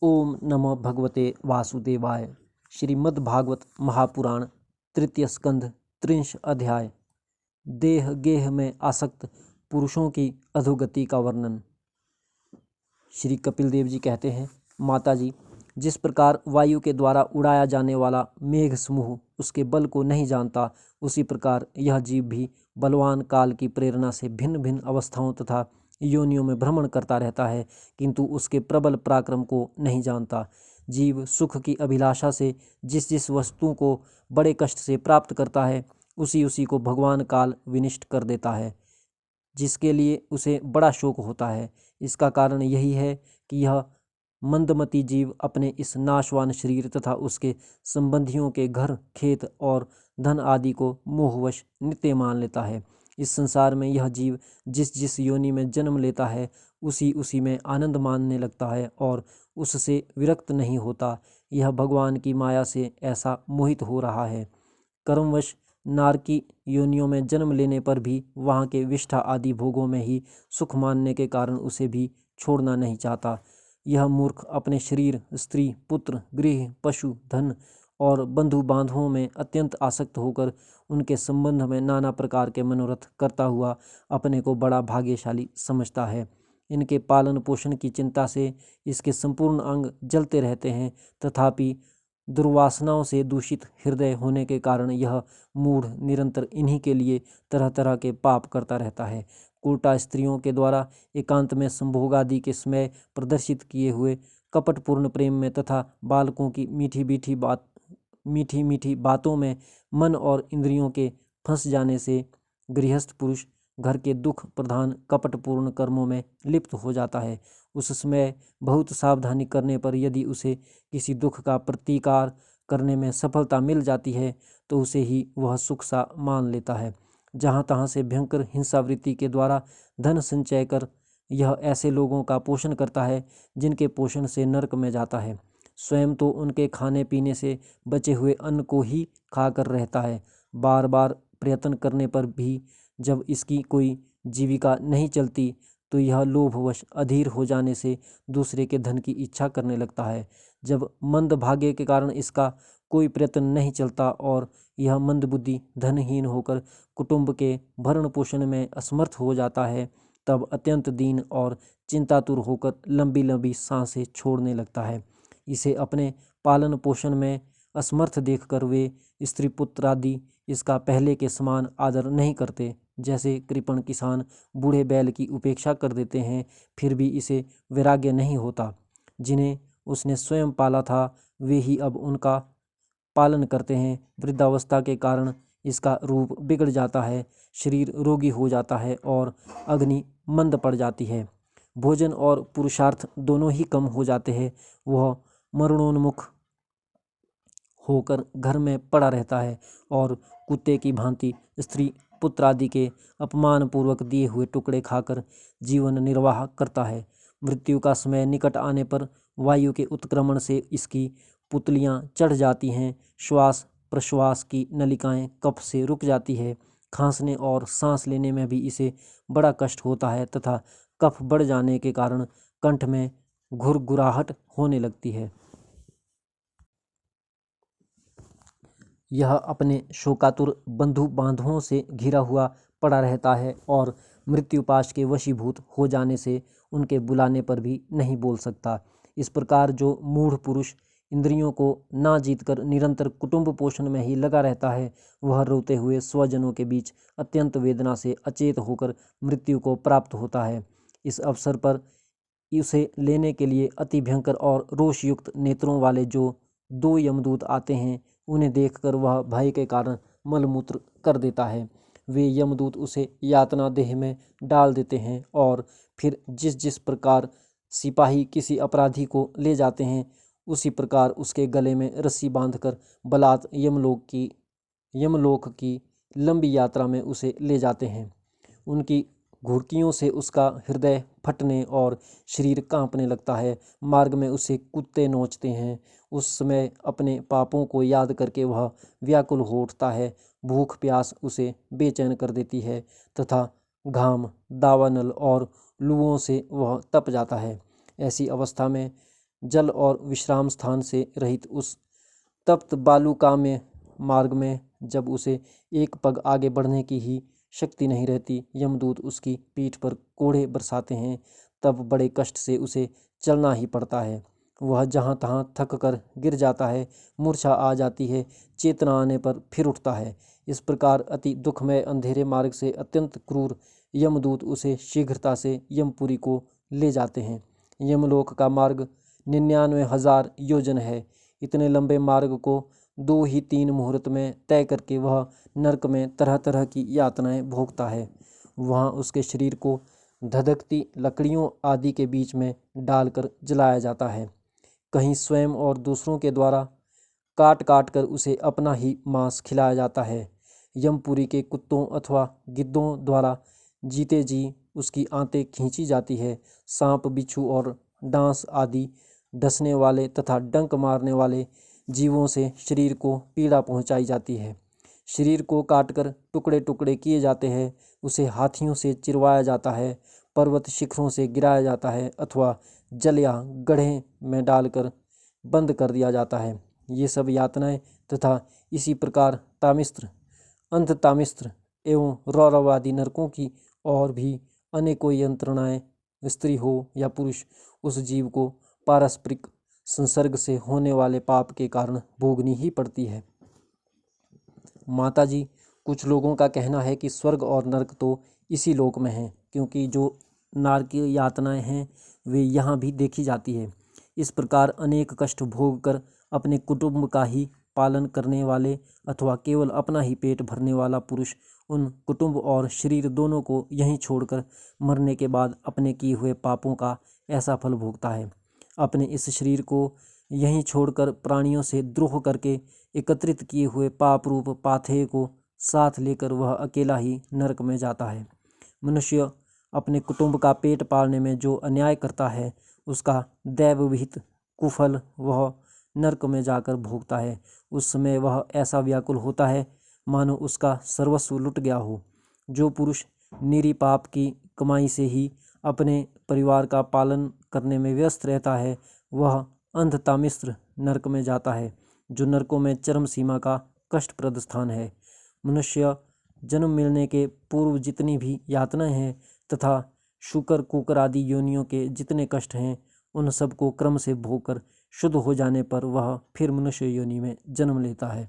ओम नमः भगवते वासुदेवाय। श्रीमद्भागवत महापुराण तृतीय स्कंध त्रिंश अध्याय। देह गेह में आसक्त पुरुषों की अधोगति का वर्णन। श्री कपिल देव जी कहते हैं, माता जी, जिस प्रकार वायु के द्वारा उड़ाया जाने वाला मेघ समूह उसके बल को नहीं जानता, उसी प्रकार यह जीव भी बलवान काल की प्रेरणा से भिन्न भिन्न अवस्थाओं तथा योनियों में भ्रमण करता रहता है, किंतु उसके प्रबल पराक्रम को नहीं जानता। जीव सुख की अभिलाषा से जिस जिस वस्तु को बड़े कष्ट से प्राप्त करता है, उसी उसी को भगवान काल विनिष्ट कर देता है, जिसके लिए उसे बड़ा शोक होता है। इसका कारण यही है कि यह मंदमती जीव अपने इस नाशवान शरीर तथा उसके संबंधियों के घर खेत और धन आदि को मोहवश नित्य मान लेता है। इस संसार में यह जीव जिस जिस योनि में जन्म लेता है, उसी उसी में आनंद मानने लगता है और उससे विरक्त नहीं होता। यह भगवान की माया से ऐसा मोहित हो रहा है। कर्मवश नारकी योनियों में जन्म लेने पर भी वहाँ के विष्ठा आदि भोगों में ही सुख मानने के कारण उसे भी छोड़ना नहीं चाहता। यह मूर्ख अपने शरीर, स्त्री, पुत्र, गृह, पशु, धन और बंधु बांधवों में अत्यंत आसक्त होकर उनके संबंध में नाना प्रकार के मनोरथ करता हुआ अपने को बड़ा भाग्यशाली समझता है। इनके पालन पोषण की चिंता से इसके संपूर्ण अंग जलते रहते हैं, तथापि दुर्वासनाओं से दूषित हृदय होने के कारण यह मूढ़ निरंतर इन्हीं के लिए तरह तरह के पाप करता रहता है। उल्टा स्त्रियों के द्वारा एकांत में संभोग आदि के समय प्रदर्शित किए हुए कपटपूर्ण प्रेम में तथा बालकों की मीठी मीठी बातों में मन और इंद्रियों के फंस जाने से गृहस्थ पुरुष घर के दुख प्रधान कपटपूर्ण कर्मों में लिप्त हो जाता है। उस समय बहुत सावधानी करने पर यदि उसे किसी दुख का प्रतिकार करने में सफलता मिल जाती है, तो उसे ही वह सुख सा मान लेता है। जहाँ तहाँ से भयंकर हिंसावृत्ति के द्वारा धन संचय कर यह ऐसे लोगों का पोषण करता है जिनके पोषण से नरक में जाता है। स्वयं तो उनके खाने पीने से बचे हुए अन्न को ही खाकर रहता है। बार बार प्रयत्न करने पर भी जब इसकी कोई जीविका नहीं चलती, तो यह लोभवश अधीर हो जाने से दूसरे के धन की इच्छा करने लगता है। जब मंद भाग्य के कारण इसका कोई प्रयत्न नहीं चलता और यह मंदबुद्धि धनहीन होकर कुटुंब के भरण पोषण में असमर्थ हो जाता है, तब अत्यंत दीन और चिंतातुर होकर लंबी लंबी सांसें छोड़ने लगता है। इसे अपने पालन पोषण में असमर्थ देखकर वे स्त्री पुत्र आदि इसका पहले के समान आदर नहीं करते। जैसे कृपण किसान बूढ़े बैल की उपेक्षा कर देते हैं, फिर भी इसे वैराग्य नहीं होता। जिन्हें उसने स्वयं पाला था, वे ही अब उनका पालन करते हैं। वृद्धावस्था के कारण इसका रूप बिगड़ जाता है, शरीर रोगी हो जाता है और अग्नि मंद पड़ जाती है। भोजन और पुरुषार्थ दोनों ही कम हो जाते हैं। वह मरणोन्मुख होकर घर में पड़ा रहता है और कुत्ते की भांति स्त्री पुत्र आदि के अपमान पूर्वक दिए हुए टुकड़े खाकर जीवन निर्वाह करता है। मृत्यु का समय निकट आने पर वायु के उत्क्रमण से इसकी पुतलियां चढ़ जाती हैं। श्वास प्रश्वास की नलिकाएं कफ से रुक जाती है। खांसने और सांस लेने में भी इसे बड़ा कष्ट होता है तथा कफ बढ़ जाने के कारण कंठ में घुरघुराहट होने लगती है। यह अपने शोकातुर बंधु बांधवों से घिरा हुआ पड़ा रहता है और मृत्युपाश के वशीभूत हो जाने से उनके बुलाने पर भी नहीं बोल सकता। इस प्रकार जो मूढ़ पुरुष इंद्रियों को ना जीतकर निरंतर कुटुंब पोषण में ही लगा रहता है, वह रोते हुए स्वजनों के बीच अत्यंत वेदना से अचेत होकर मृत्यु को प्राप्त होता है। इस अवसर पर उसे लेने के लिए अति भयंकर और रोषयुक्त नेत्रों वाले जो दो यमदूत आते हैं, उन्हें देखकर वह भय के कारण मलमूत्र कर देता है। वे यमदूत उसे यातना देह में डाल देते हैं और फिर जिस जिस प्रकार सिपाही किसी अपराधी को ले जाते हैं, उसी प्रकार उसके गले में रस्सी बांधकर बलात् यमलोक की लंबी यात्रा में उसे ले जाते हैं। उनकी घुड़कियों से उसका हृदय फटने और शरीर कांपने लगता है। मार्ग में उसे कुत्ते नोचते हैं। उस समय अपने पापों को याद करके वह व्याकुल हो उठता है। भूख प्यास उसे बेचैन कर देती है तथा घाम दावानल और लुओं से वह तप जाता है। ऐसी अवस्था में जल और विश्राम स्थान से रहित उस तप्त बालुका में मार्ग में जब उसे एक पग आगे बढ़ने की ही शक्ति नहीं रहती, यमदूत उसकी पीठ पर कोड़े बरसाते हैं, तब बड़े कष्ट से उसे चलना ही पड़ता है। वह जहाँ तहाँ थक कर गिर जाता है, मूर्छा आ जाती है, चेतना आने पर फिर उठता है। इस प्रकार अति दुखमय अंधेरे मार्ग से अत्यंत क्रूर यमदूत उसे शीघ्रता से यमपुरी को ले जाते हैं। यमलोक का मार्ग 99,000 योजन है। इतने लंबे मार्ग को 2 ही 3 मुहूर्त में तय करके वह नरक में तरह तरह की यातनाएं भोगता है। वहाँ उसके शरीर को धधकती लकड़ियों आदि के बीच में डालकर जलाया जाता है। कहीं स्वयं और दूसरों के द्वारा काट काट कर उसे अपना ही मांस खिलाया जाता है। यमपुरी के कुत्तों अथवा गिद्धों द्वारा जीते जी उसकी आंतें खींची जाती है। सांप, बिच्छू और डांस आदि डसने वाले तथा डंक मारने वाले जीवों से शरीर को पीड़ा पहुंचाई जाती है। शरीर को काटकर टुकड़े टुकड़े किए जाते हैं। उसे हाथियों से चिरवाया जाता है, पर्वत शिखरों से गिराया जाता है अथवा जल या गड्ढे में डालकर बंद कर दिया जाता है। ये सब यातनाएं तथा इसी प्रकार तामिस्त्र, अंधतामिस्त्र एवं रौरवादी नरकों की और भी अनेकों यंत्रणाएं स्त्री हो या पुरुष उस जीव को पारस्परिक संसर्ग से होने वाले पाप के कारण भोगनी ही पड़ती है। माताजी, कुछ लोगों का कहना है कि स्वर्ग और नरक तो इसी लोक में हैं, क्योंकि जो नारकीय यातनाएं हैं वे यहाँ भी देखी जाती है। इस प्रकार अनेक कष्ट भोग कर अपने कुटुंब का ही पालन करने वाले अथवा केवल अपना ही पेट भरने वाला पुरुष उन कुटुंब और शरीर दोनों को यहीं छोड़कर मरने के बाद अपने किए हुए पापों का ऐसा फल भोगता है। अपने इस शरीर को यहीं छोड़कर प्राणियों से द्रोह करके एकत्रित किए हुए पाप रूप पाथेय को साथ लेकर वह अकेला ही नरक में जाता है। मनुष्य अपने कुटुंब का पेट पालने में जो अन्याय करता है उसका दैव विहित कुफल वह नरक में जाकर भोगता है। उस समय वह ऐसा व्याकुल होता है मानो उसका सर्वस्व लुट गया हो। जो पुरुष निरी पाप की कमाई से ही अपने परिवार का पालन करने में व्यस्त रहता है वह अंधतामिस्त्र नरक में जाता है, जो नरकों में चरम सीमा का कष्टप्रद स्थान है। मनुष्य जन्म मिलने के पूर्व जितनी भी यातनाएं हैं तथा शुकर कुकर आदि योनियों के जितने कष्ट हैं उन सबको क्रम से भोगकर शुद्ध हो जाने पर वह फिर मनुष्य योनि में जन्म लेता है।